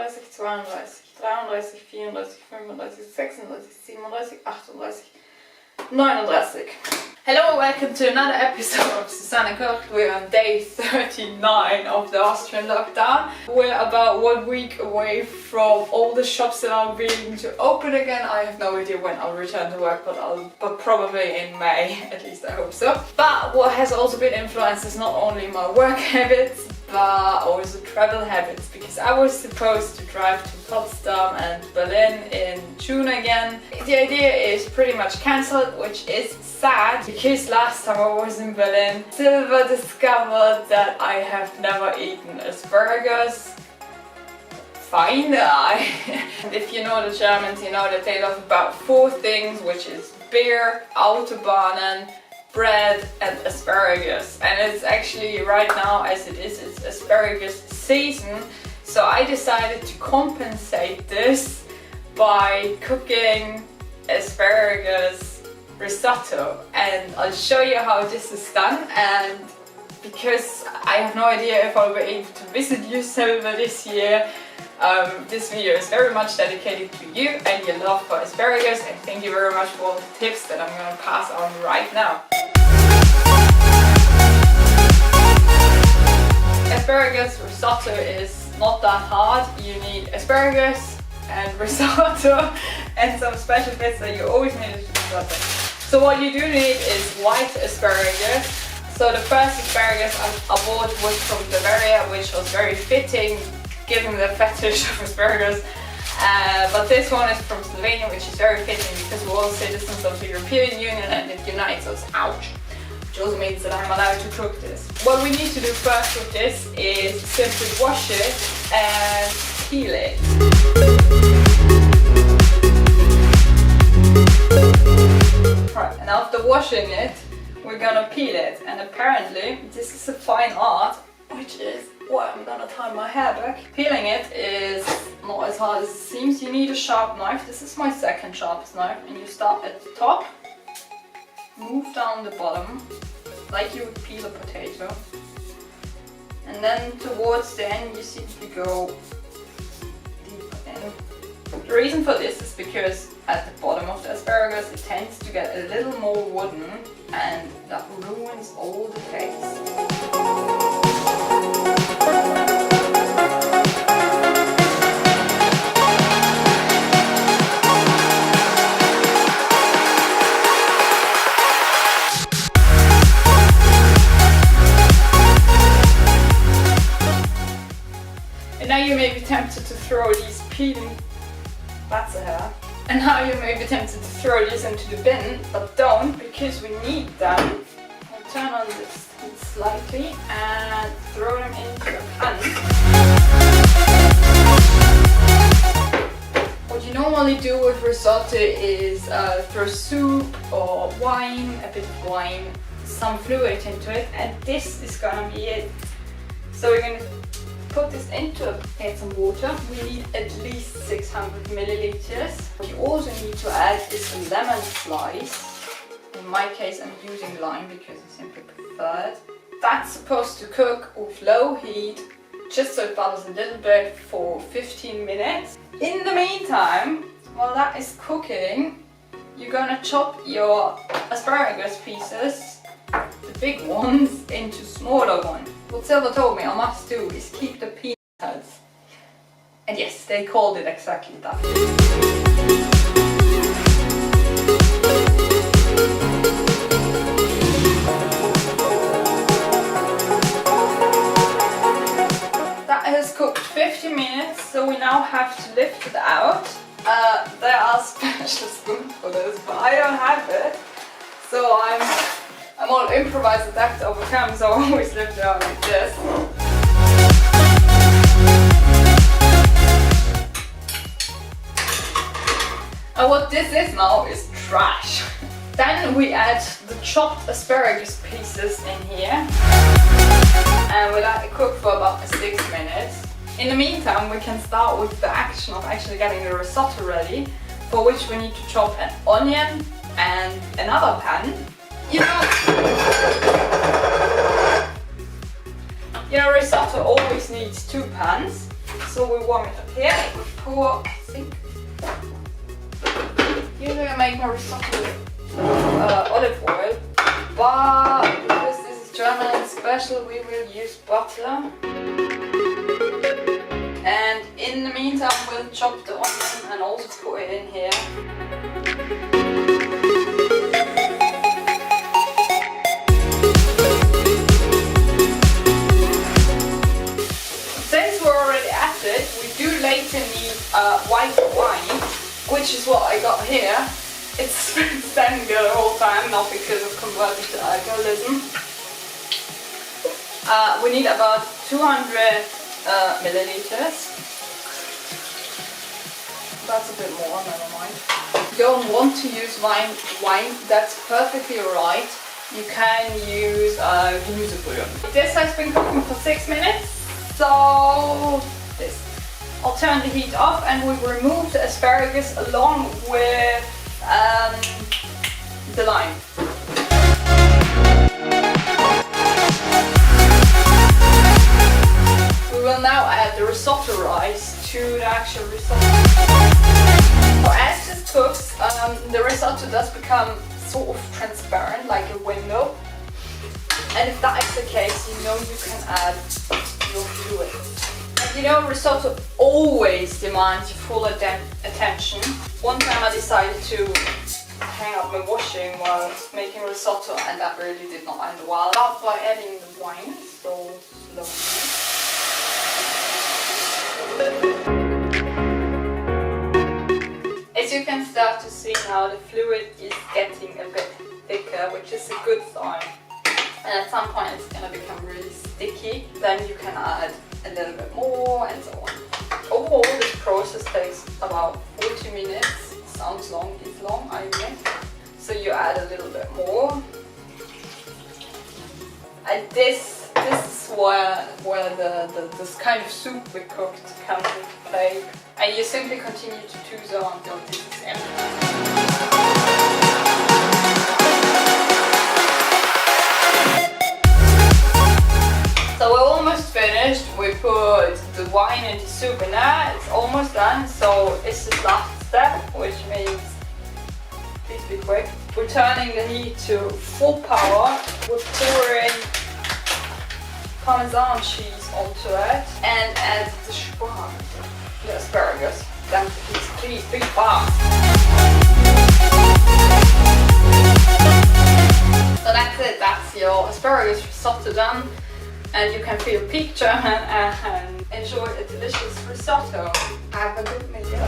39. Hello, welcome to another episode of Susanne Cooked. We're on day 39 of the Austrian lockdown. We're about 1 week away from all the shops that are beginning to open again. I have no idea when I'll return to work, but probably in May, at least I hope so. But what has also been influenced is not only my work habits, but also travel habits, because I was supposed to drive to Potsdam and Berlin in June again. The idea is pretty much cancelled, which is sad, because last time I was in Berlin, Silva discovered that I have never eaten asparagus. Fine. And if you know the Germans, you know that they love about 4 things, which is beer, Autobahnen, bread and asparagus. And it's actually right now, as it is, it's asparagus season. So I decided to compensate this by cooking asparagus risotto, and I'll show you how this is done. And because I have no idea if I'll be able to visit you, Silva, this year, this video is very much dedicated to you and your love for asparagus, and thank you very much for all the tips that I'm going to pass on right now. Asparagus risotto is not that hard. You need asparagus and risotto and some special bits that you always need with risotto. So what you do need is white asparagus. So the first asparagus I bought was from Bavaria, which was very fitting given the fetish of asparagus. But this one is from Slovenia, which is very fitting because we're all citizens of the European Union and it unites us. Ouch! Which also means that I'm allowed to cook this. What we need to do first with this is simply wash it and peel it. Right, and after washing it, we're gonna peel it. And apparently, this is a fine art, which is why I'm gonna tie my hair back. Peeling it is not as hard as it seems. You need a sharp knife. This is my second sharpest knife, and you start at the top, move down the bottom, like you would peel a potato, and then towards the end you simply go deeper in. The reason for this is because at the bottom of the asparagus it tends to get a little more wooden, and that ruins all the taste. Now you may be tempted to throw these peeling, that's a hair. And now you may be tempted to throw these into the bin, but don't, because we need them. I'll turn on this heat slightly and throw them into a pan. What you normally do with risotto is throw soup or wine, a bit of wine, some fluid into it, and this is gonna be it. So we're gonna put this into add some water. We need at least 600 milliliters. What you also need to add is a lemon slice. In my case, I'm using lime because I simply prefer it. That's supposed to cook with low heat, just so it bubbles a little bit, for 15 minutes. In the meantime, while that is cooking, you're gonna chop your asparagus pieces, the big ones, into smaller ones. What Silva told me I must do is keep the peas heads. And yes, they called it exactly that. That has cooked 50 minutes, so we now have to lift it out. There are special spoons for this, but I don't have it. So I'm all improvised adapt overcome, so I always lift it out like this. And what this is now is trash. Then we add the chopped asparagus pieces in here, and we let it cook for about 6 minutes. In the meantime, we can start with the action of actually getting the risotto ready, for which we need to chop an onion and another pan. You know, risotto always needs 2 pans. So we warm it up here. We pour, I think, usually I make my risotto with olive oil, but because this is German and special, we will use butter. And in the meantime, we'll chop the onion and also put it in here. Since we're already at it, we do later need white wine, which is what I got here. It's been standing there the whole time, not because of converting to alcoholism. We need about 200 milliliters. That's a bit more, never mind. If you don't want to use wine, that's perfectly alright. You can use Gemüsebrühe. This has been cooking for 6 minutes, so this. I'll turn the heat off and we remove the asparagus along with the lime. We will now add the risotto rice to the actual risotto. So as this cooks, the risotto does become sort of transparent, like a window. And if that is the case, you know you can add your fluid. And you know, risotto always demands your full attention. One time I decided to hang up my washing while making risotto, and that really did not end well. Start by adding the wine, so slowly. As you can start to see now, the fluid is getting a bit thicker, which is a good sign. And at some point it's going to become really sticky. Then you can add a little bit more and so on. Overall, this process takes about 40 minutes. Sounds long, it's long, I admit. So you add a little bit more. And this is where this kind of soup we cooked comes into play. And you simply continue to do so until this is empty. So we're almost finished. We put the wine and the soup in there. It's almost done. So it's the last step, which means please be quick. We're turning the heat to full power. We're pouring Parmesan cheese onto it and add the Spargelzeit, the asparagus. Then please be fast. So that's it. That's your asparagus risotto done. And you can feel peak German and enjoy a delicious risotto. Have a good meal.